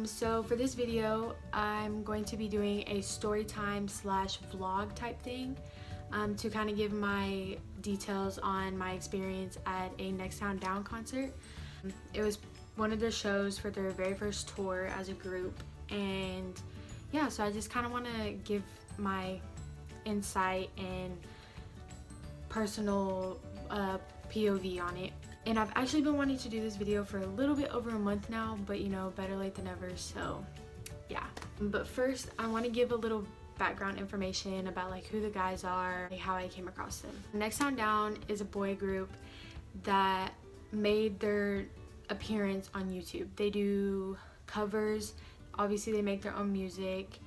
So for this video, I'm going to be doing a story time / vlog type thing to kind of give my details on my experience at a Next Town Down concert. It was one of their shows for their very first tour as a group, and yeah, so I just kind of want to give my insight and personal POV on it. And I've actually been wanting to do this video for a little bit over a month now, but you know, better late than never, so yeah. But first, I want to give a little background information about like who the guys are, like how I came across them. Next Town Down is a boy group that made their appearance on YouTube. They do covers, obviously they make their own music,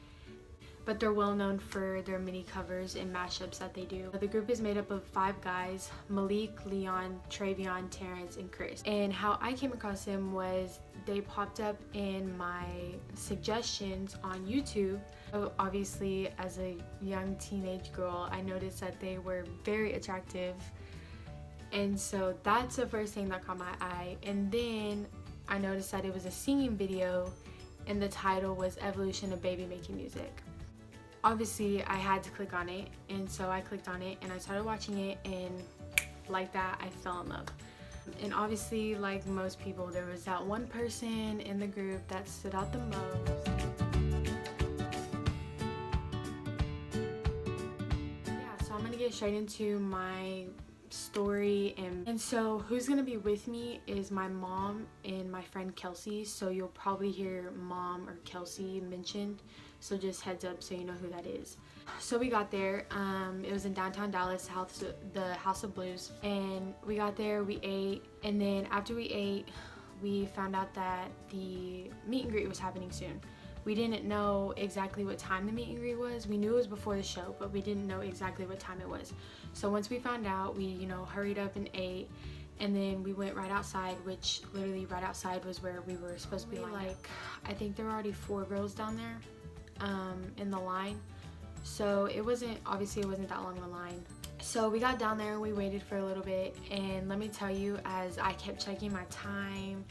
but they're well known for their mini covers and mashups that they do. The group is made up of 5 guys: Malik, Leon, Travion, Terrence, and Chris. And how I came across them was they popped up in my suggestions on YouTube. So obviously, as a young teenage girl, I noticed that they were very attractive, and so that's the first thing that caught my eye. And then I noticed that it was a singing video and the title was Evolution of Baby Making Music. Obviously I had to click on it, and so I clicked on it and I started watching it, and like that I fell in love. And obviously, like most people, there was that one person in the group that stood out the most. Yeah, so I'm gonna get straight into my story, and so who's gonna be with me is my mom and my friend Kelsey. So you'll probably hear Mom or Kelsey mentioned, so just heads up so you know who that is. So we got there, it was in downtown Dallas, the House of Blues, and we got there, we ate, and then after we ate we found out that the meet and greet was happening soon. We didn't know exactly what time the meet and greet was. We knew it was before the show, but we didn't know exactly what time it was. So once we found out, we, you know, hurried up and ate, and then we went right outside, which literally right outside was where we were supposed to be. Like, I think there were already 4 girls down there in the line. So it wasn't, obviously it wasn't that long of a line. So we got down there and we waited for a little bit, and let me tell you, as I kept checking my time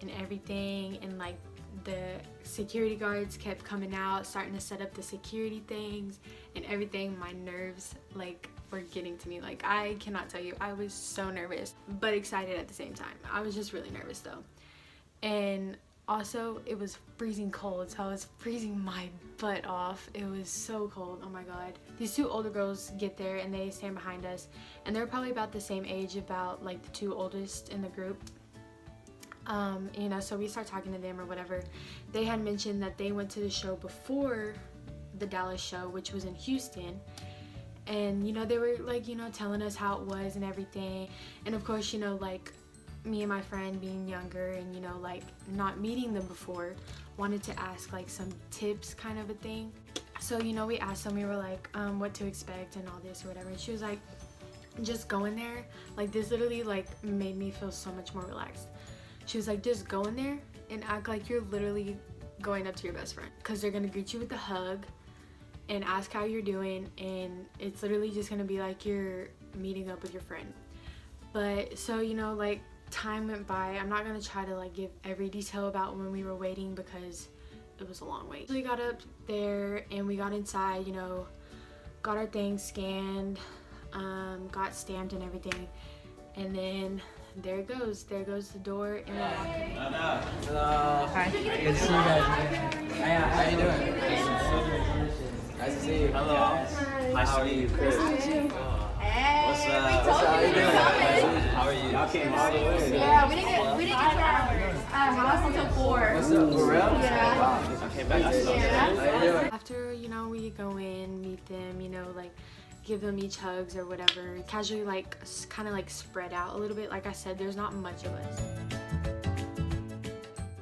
and everything, and like the security guards kept coming out, starting to set up the security things and everything, my nerves like were getting to me. Like, I cannot tell you, I was so nervous but excited at the same time. I was just really nervous though. And also it was freezing cold, so I was freezing my butt off. It was so cold, oh my god. These 2 older girls get there and they stand behind us, and they're probably about the same age, about like the 2 oldest in the group. You know, so we start talking to them or whatever. They had mentioned that they went to the show before the Dallas show, which was in Houston, and you know, they were like, you know, telling us how it was and everything. And of course, you know, like me and my friend being younger and, you know, like not meeting them before, wanted to ask like some tips kind of a thing. So, you know, we asked them, we were like, what to expect and all this or whatever, and she was like, just go in there. Like, this literally like made me feel so much more relaxed. She was like, just go in there and act like you're literally going up to your best friend, because they're gonna greet you with a hug and ask how you're doing, and it's literally just gonna be like you're meeting up with your friend. But so, you know, like time went by. I'm not gonna try to like give every detail about when we were waiting because it was a long wait. So we got up there and we got inside, you know, got our things scanned, got stamped and everything, and then there goes the door, and we're walking in. Hello. Hi. Good to see you guys. How you doing? Nice to see you. Hello. Hi. How are you, Chris? Hey. What's up? How you doing? How are you? Y'all came all the way. Yeah, we didn't get to our house until 4. What's up, for real? Yeah. Wow. I came back. Yeah. How you doing? After, you know, we go in, meet them, you know, like give them each hugs or whatever, casually like kind of like spread out a little bit. Like I said, there's not much of us.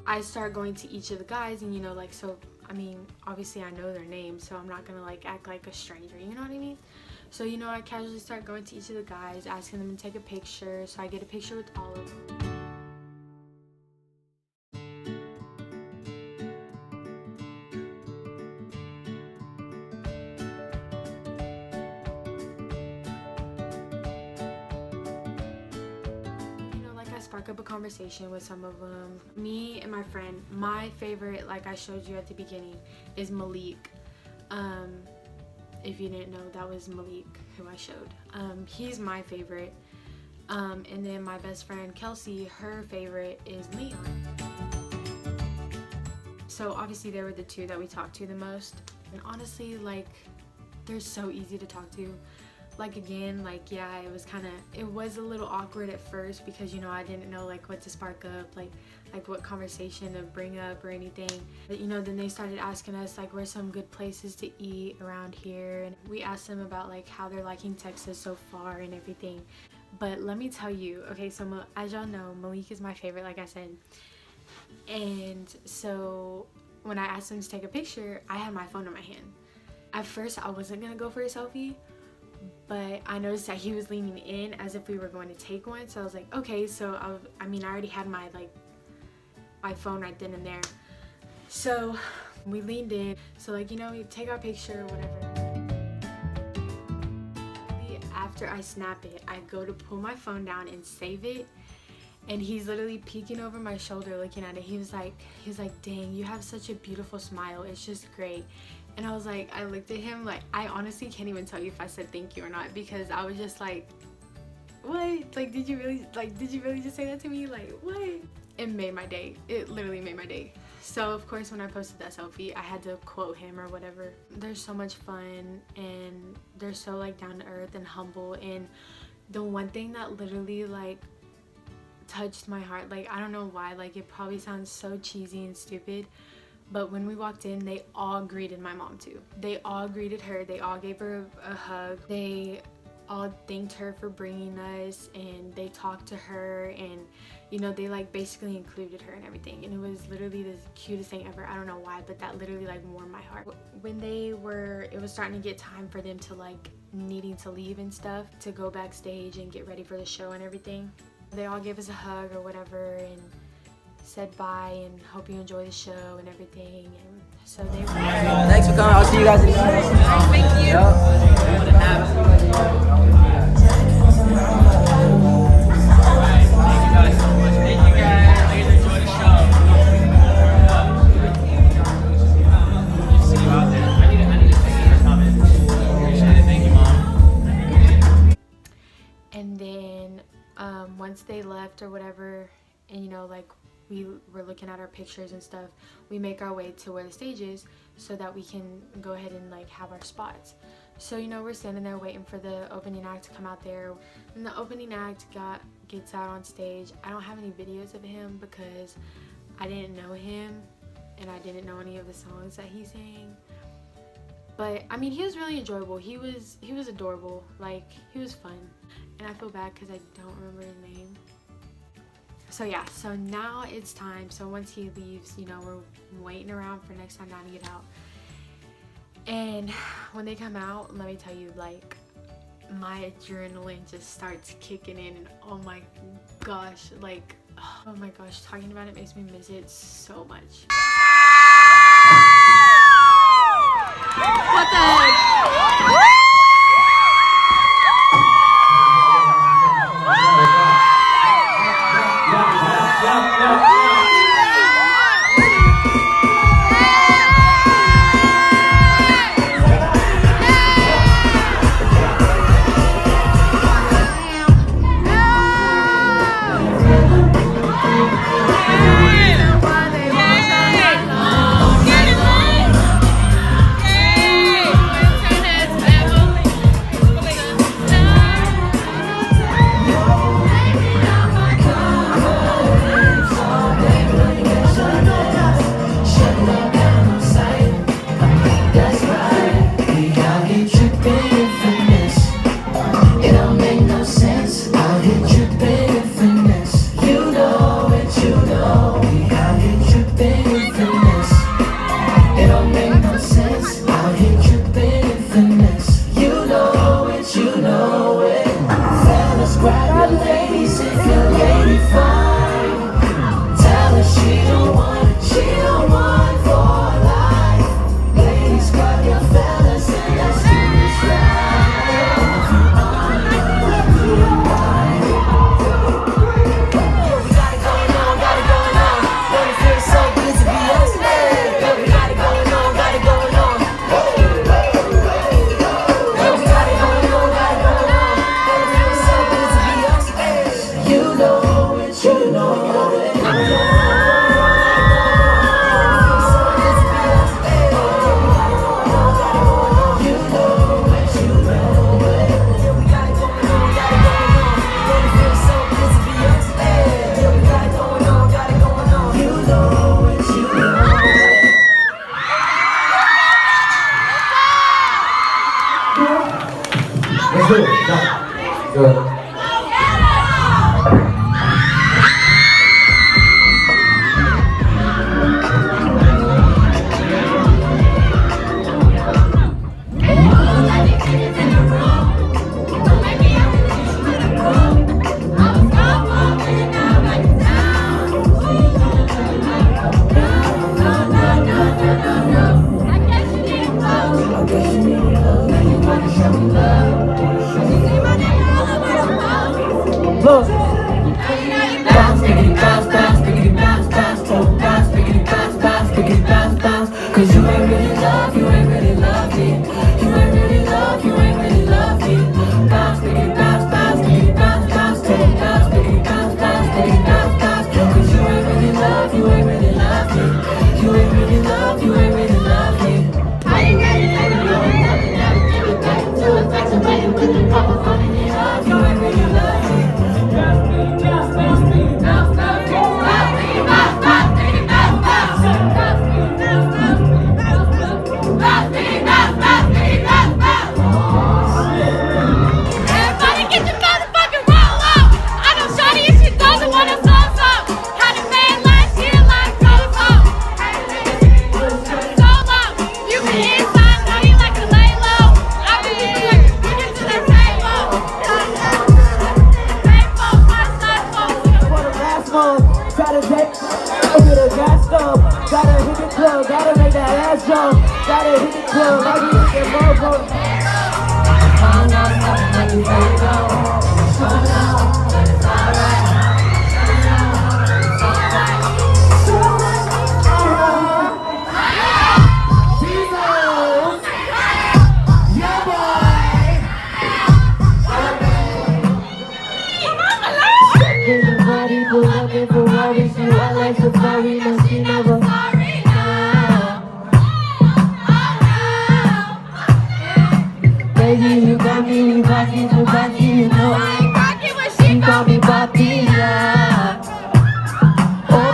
I start going to each of the guys, and you know, like, so I mean, obviously I know their names, so I'm not gonna like act like a stranger, you know what I mean? So, you know, I casually start going to each of the guys, asking them to take a picture, so I get a picture with all of them. struck up a conversation with some of them. Me and my friend, my favorite, like I showed you at the beginning, is Malik. If you didn't know, that was Malik who I showed. He's my favorite. And then my best friend Kelsey, her favorite is Leon. So obviously they were the two that we talked to the most. And honestly, like, they're so easy to talk to. Like, again, like, yeah, it was a little awkward at first because, you know, I didn't know like what to spark up, like what conversation to bring up or anything. But, you know, then they started asking us like where's some good places to eat around here, and we asked them about like how they're liking Texas so far and everything. But let me tell you, okay, so as y'all know, Malik is my favorite, like I said. And so when I asked him to take a picture, I had my phone in my hand. At first I wasn't gonna go for a selfie, but I noticed that he was leaning in as if we were going to take one. So I was like, okay. So I already had my phone right then and there. So we leaned in. So like, you know, we take our picture or whatever. After I snap it, I go to pull my phone down and save it, and he's literally peeking over my shoulder looking at it. He was like, dang, you have such a beautiful smile, it's just great. And I was like, I looked at him like, I honestly can't even tell you if I said thank you or not, because I was just like, what? Like, did you really just say that to me? Like, what? It made my day. It literally made my day. So of course when I posted that selfie, I had to quote him or whatever. They're so much fun, and they're so like down to earth and humble. And the one thing that literally like touched my heart, like I don't know why, like it probably sounds so cheesy and stupid, but when we walked in, they all greeted my mom too. They all greeted her. They all gave her a hug. They all thanked her for bringing us, and they talked to her, and you know, they like basically included her and everything. And it was literally the cutest thing ever. I don't know why, but that literally like warmed my heart. When it was starting to get time for them to like needing to leave and stuff, to go backstage and get ready for the show and everything, they all gave us a hug or whatever and said bye and hope you enjoy the show and everything. And so they were Thanks for coming. I'll see you guys in the next. Thank you. And then once they left or whatever, and you know, like we were looking at our pictures and stuff, we make our way to where the stage is so that we can go ahead and like have our spots. So you know, we're standing there waiting for the opening act to come out there, and the opening act gets out on stage. I don't have any videos of him because I didn't know him and I didn't know any of the songs that he sang. But I mean, he was really enjoyable. He was adorable. Like, he was fun. And I feel bad because I don't remember his name. So yeah, so now it's time. So once he leaves, you know, we're waiting around for next time down to get out. And when they come out, let me tell you, like, my adrenaline just starts kicking in, and oh my gosh, like, oh my gosh, talking about it makes me miss it so much. What the heck? Good. Look. Bounce, biggity bounce, bounce, biggity bounce, bounce, toe bounce, biggity bounce, bounce, biggity bounce, bounce. Cause you ain't really love, you ain't really love me. You ain't really love, you ain't really love me. Bounce, biggity bounce, bounce, biggity bounce, bounce, toe bounce, biggity bounce, bounce, biggity bounce, bounce. Cause you ain't really love, you ain't really love me. You ain't really love, you ain't really love me. I ain't ready, baby, you ain't never, never give it back to infatuated with the proper funny in love. You ain't really love me. Gotta hit the club, gotta make that ass jump. Gotta hit the club, like you hit that motherfucker. Find out something like you say no. Show now, but it's alright. Baby, you got me rocking for Bobby, you know I ain't rocking when she call me Bobby, yeah. Oh,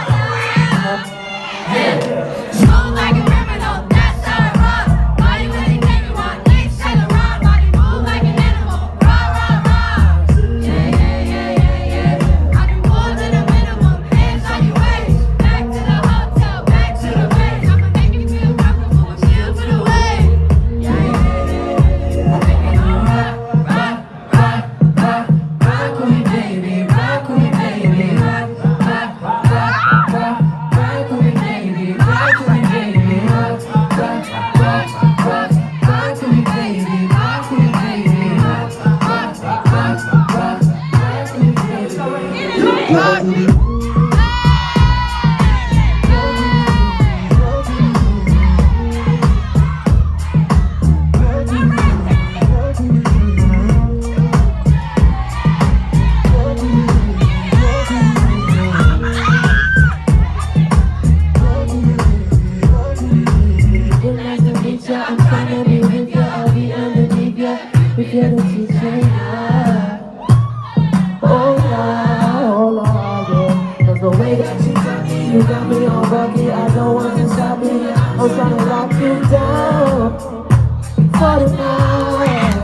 yeah. Smooth like a criminal, that's how I rock. Body really make me want legs, shake around. Body move like an animal, rah, rah, rah. Yeah, yeah, yeah, yeah, yeah. I do more than a minimum, hands on your waist. Back to the hotel, back to the base. I'ma make you feel comfortable and feel for the way. Yeah, yeah, yeah, yeah. Make it all rock, rock, rock, rock, rock with me, baby, rock with me, baby, rock, rock, rock, rock, rock with me, baby, rock with me, baby, rock, rock, rock, rock, rock with me, baby, rock with me, baby, rock, rock, rock, rock, rock with me, baby. I'm tryna be with ya, I'll be underneath ya. If you're the teacher, yeah. Oh Lord, yeah. Cause the way that you got me, you got me on bucket. I don't want to stop it. I'm tryna lock you down for the night.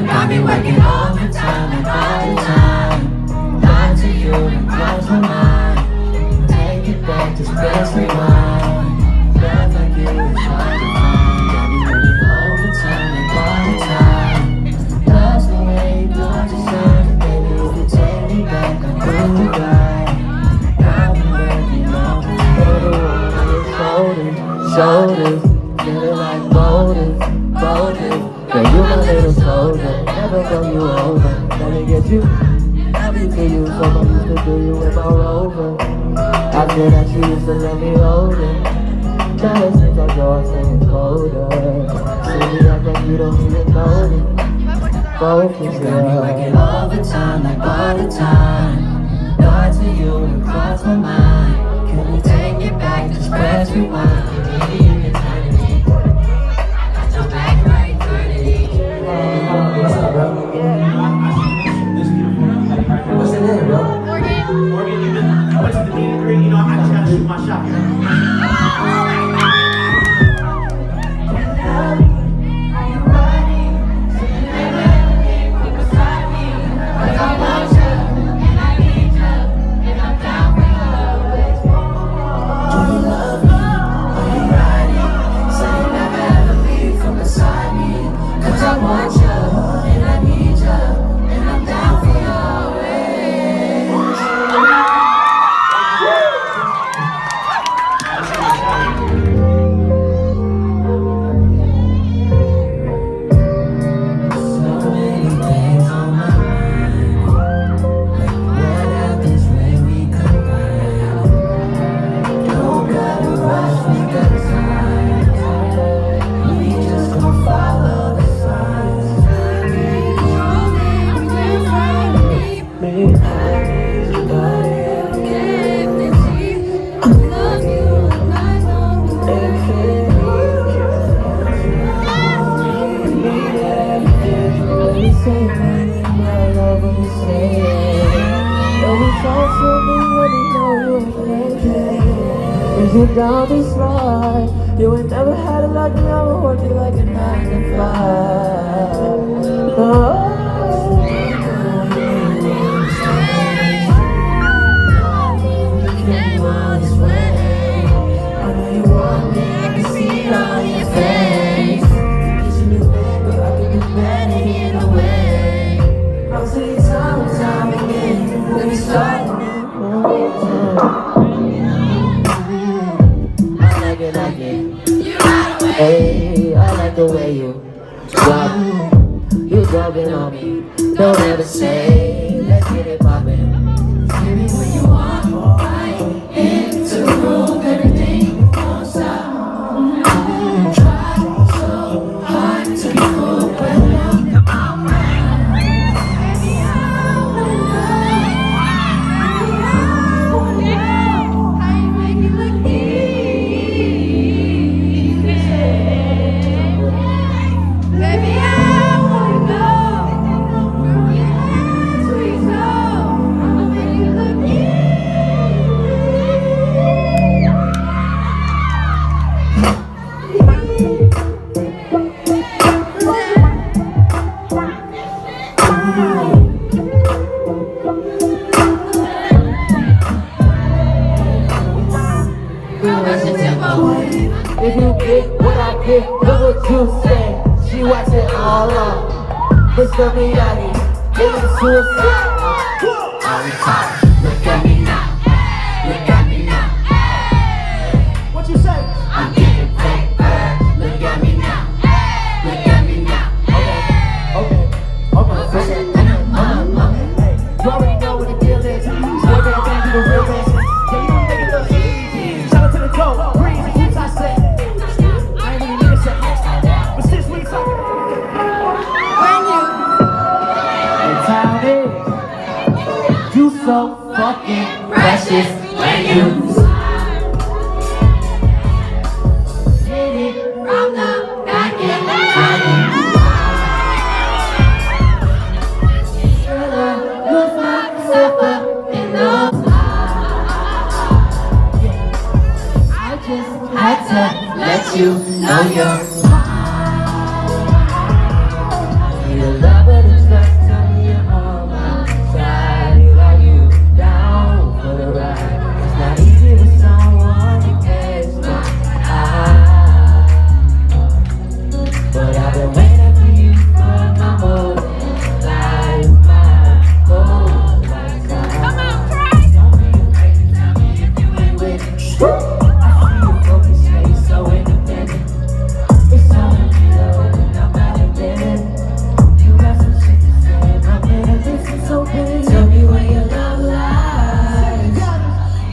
Got me working all the time and all the time. Lie to you and cross my mind. Take it back, just press rewind. Love like you is hard to find. Got me working all the time and all the time. Lost the way you got yourself, baby. If you take me back, I'm doing right. I've been working all the time. Shoulders, feeling like boulders. Girl, you my little soldier, never throw you over. Let me get you, love you to you, so I used to do you with my rover. I feel that you used to let me hold it. Now it seems like yours saying colder. See me act like you don't even notice. Focus, girl. You working all the time, like all the time. Lie to you and cross my mind. Can we take it back, just press rewind. Maybe you can turn it. Morgan, you've been, I went to the meet and greet, you know, I had to chat say nothing but love when you say it. Every time for me when you know you ain't playing. Is you down this ride? You ain't never had it like me, I'ma work it like a 9 to 5. Hey, I like the way you drop, you dropping on me. Don't ever say, let's get it poppin'. Give me what you want, right into the room, everything won't stop. Try so hard to be cool, but now come on, man. Baby, I wanna know how you make it look easy. Baby, I wanna go through your sweet soul. I'ma make it look if you get what I get, look what you say. She watch it all up. Mr. Miyagi, give it to us. Look at me now. Look at me now. What you say? I'm getting paper. Look at me now. Look at me now. Okay. Hey, you already know what the deal is. Slow down, back to the real business. Yeah, you don't make it look easy. Shout out to the dope. Breezy, who's I say? I ain't really need a set next time. But since we talking, the time is you so fucking precious when you hit it from the back and lose myself up in those I just had to let you know you're need a love but it's not telling you all my side. Are you down for the ride? It's not easy with someone who gets my eye. But I've been waiting for you for my whole life, my whole lifetime. Come on, Craig! Don't be afraid to tell me if you ain't with me. I see you focus, yeah, you're so independent. It's so empty though, and I'm not admitting. You got some shit to say, and I'm gonna listen so big. Tell me where your love lies.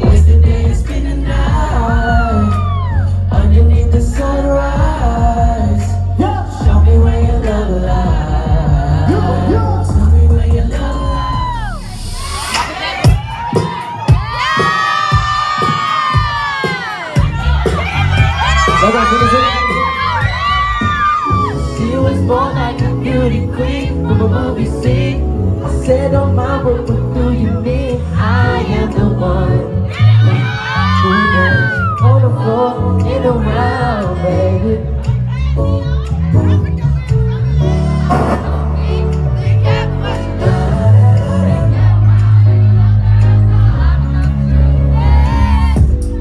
Waste the day and spend the night underneath the sunrise. Show me where your love lies. Tell me where your love lies. She was born like a beauty queen from a movie scene. I said, oh my, what do you mean? I am the one. Two girls on the floor and around, baby.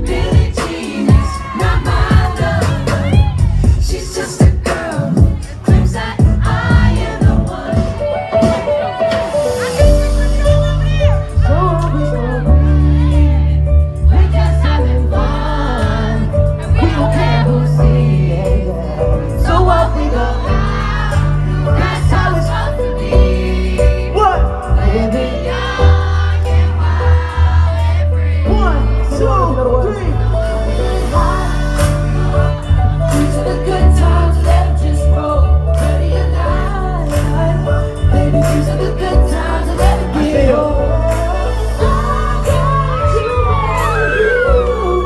Billie Jean is not my lover. She's just a girl who claims that I am the one. So we're just having fun, and we don't care who sees. So what we go out, that's how it's supposed to be. What? Living young and wild and free. 1, 2, 3. These are the good times, let them just roll. Ready or not, baby, these are the good times, let them get old. I got you and you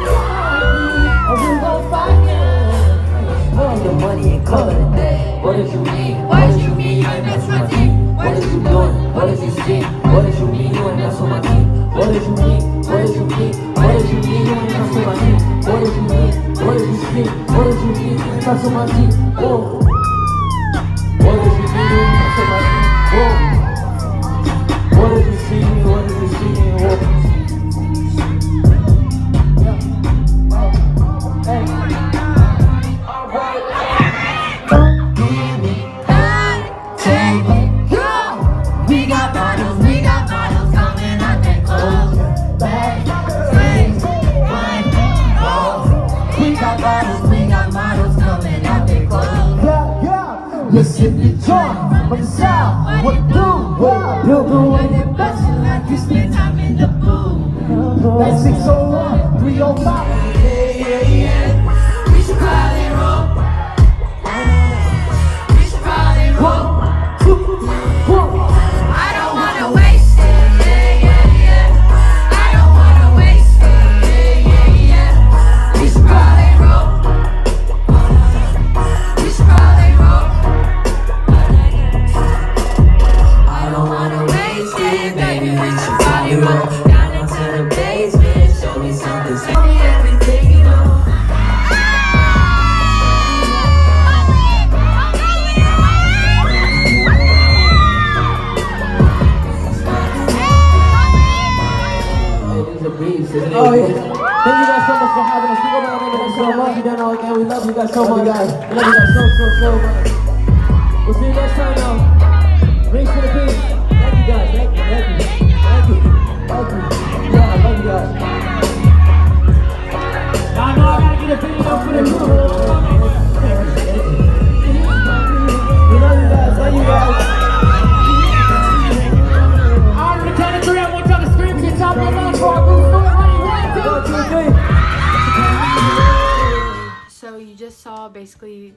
got me, and we gon' fight now. All your money and call it a day. What did you mean? What did you mean? You ain't mess with me. see? What did you mean? You ain't mess with my team. What did you mean? What did you mean? What did you mean? You ain't mess with my team. What did you mean? What did you see? What did you mean? You ain't mess with my team. Whoa. What did you mean? You ain't mess with my team. Whoa. What did you see? What did you see? Whoa. Listen to John from the south. What do? You'll go in the best like you spend time in the pool. That's 601, 305. We should probably roll. We should probably roll. 1, 2, 1. I don't wanna waste it. I don't wanna waste it. We should probably roll. We should probably roll. I don't wanna waste it, baby. We should probably roll down into the basement. Show me something, show me everything you know. Oh yeah. Thank you guys so much for having us. We go by the name of that so much. You don't know again. We love you guys so much, guys. We love you guys so much. We'll see you next time, y'all. Rings for the peace. Thank you guys. Thank you. Yeah, I love you guys. Y'all know I gotta get a video for the group. We love you guys. Love you guys. On the count of 3, I want y'all to scream to the top of the lungs for our group. So you just saw basically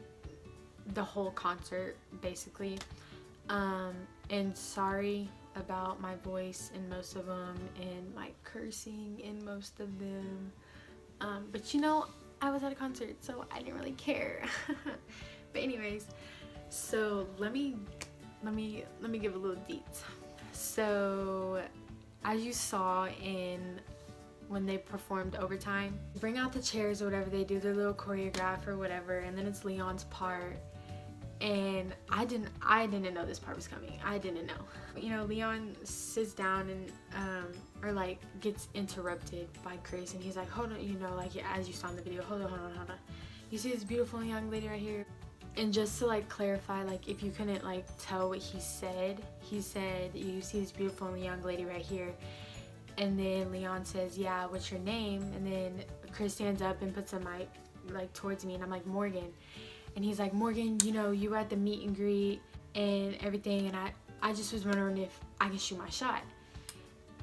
the whole concert, basically. And sorry about my voice in most of them and my cursing in most of them. But you know, I was at a concert, so I didn't really care. But anyways, so let me give a little deets. So as you saw when they performed Overtime, bring out the chairs or whatever, they do their little choreograph or whatever, and then it's Leon's part. And I didn't know this part was coming. I didn't know. You know, Leon sits down and or like gets interrupted by Chris, and he's like, hold on, you know, like as you saw in the video, hold on. You see this beautiful young lady right here? And just to like clarify, like if you couldn't like tell what he said, you see this beautiful young lady right here. And then Leon says, yeah, what's your name? And then Chris stands up and puts a mic like towards me, and I'm like, Morgan. And he's like, Morgan, you know, you were at the meet and greet and everything, and I just was wondering if I can shoot my shot.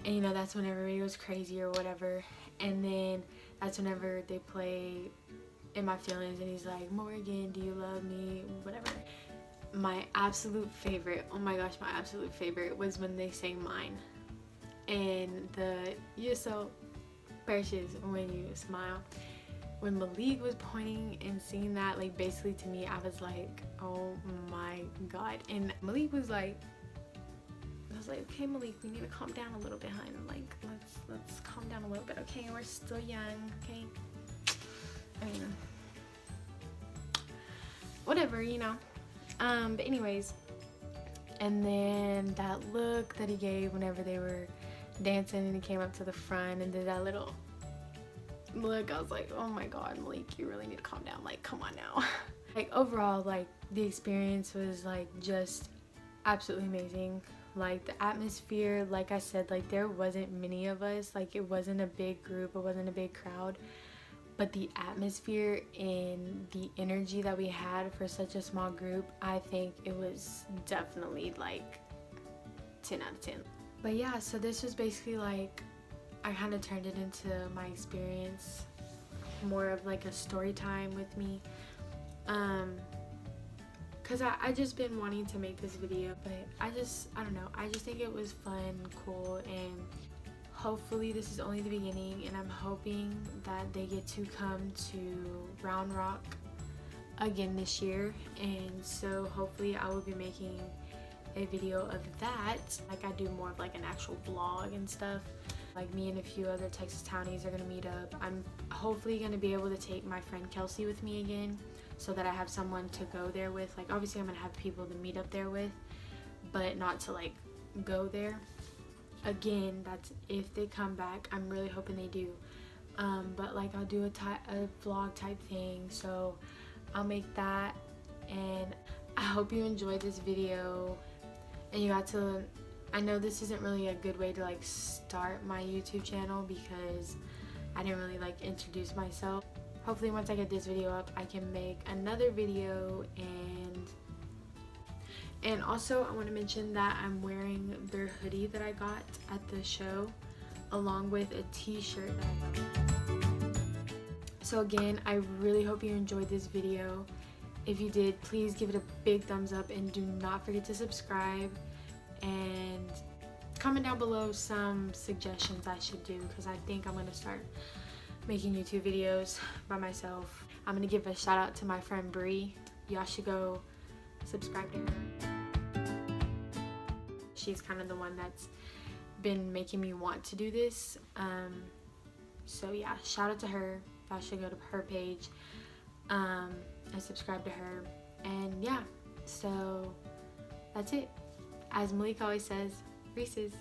And you know, that's when everybody goes crazy or whatever. And then that's whenever they play In My Feelings, and he's like, Morgan, do you love me? Whatever. My absolute favorite, oh my gosh, my absolute favorite was when they sang Mine. And you're so precious when you smile. When Malik was pointing and seeing that, like basically to me, I was like, oh my god. And Malik was like, I was like, okay Malik, we need to calm down a little bit, honey. Like let's calm down a little bit, okay? We're still young, okay? I mean, whatever, you know. But anyways, and then that look that he gave whenever they were dancing and he came up to the front and did that little look, I was like, oh my god, Malik, you really need to calm down. Like, come on now. Like overall, like the experience was like just absolutely amazing. Like the atmosphere, like I said, like there wasn't many of us, like it wasn't a big group, it wasn't a big crowd, but the atmosphere and the energy that we had for such a small group, I think it was definitely like 10 out of 10. But yeah, so this was basically like, I kind of turned it into my experience, more of like a story time with me, because I just been wanting to make this video, but I don't know, I just think it was fun, cool, and hopefully this is only the beginning, and I'm hoping that they get to come to Round Rock again this year. And so hopefully I will be making a video of that. Like I do more of like an actual vlog and stuff. Like me and a few other Texas townies are gonna meet up. I'm hopefully gonna be able to take my friend Kelsey with me again so that I have someone to go there with. Like obviously I'm gonna have people to meet up there with, but not to like go there. Again, that's if they come back. I'm really hoping they do. But like I'll do a vlog type thing, so I'll make that. And I hope you enjoyed this video and you got to, I know this isn't really a good way to like start my YouTube channel because I didn't really like introduce myself. Hopefully once I get this video up I can make another video. And also I want to mention that I'm wearing their hoodie that I got at the show along with a t-shirt that I got. So again, I really hope you enjoyed this video. If you did, please give it a big thumbs up and do not forget to subscribe and comment down below some suggestions I should do because I think I'm going to start making YouTube videos by myself. I'm going to give a shout out to my friend Bree. Y'all should go subscribe to her. She's kind of the one that's been making me want to do this. So yeah, shout out to her. Y'all should go to her page and subscribe to her. And yeah, so that's it. As Malik always says, Reese's.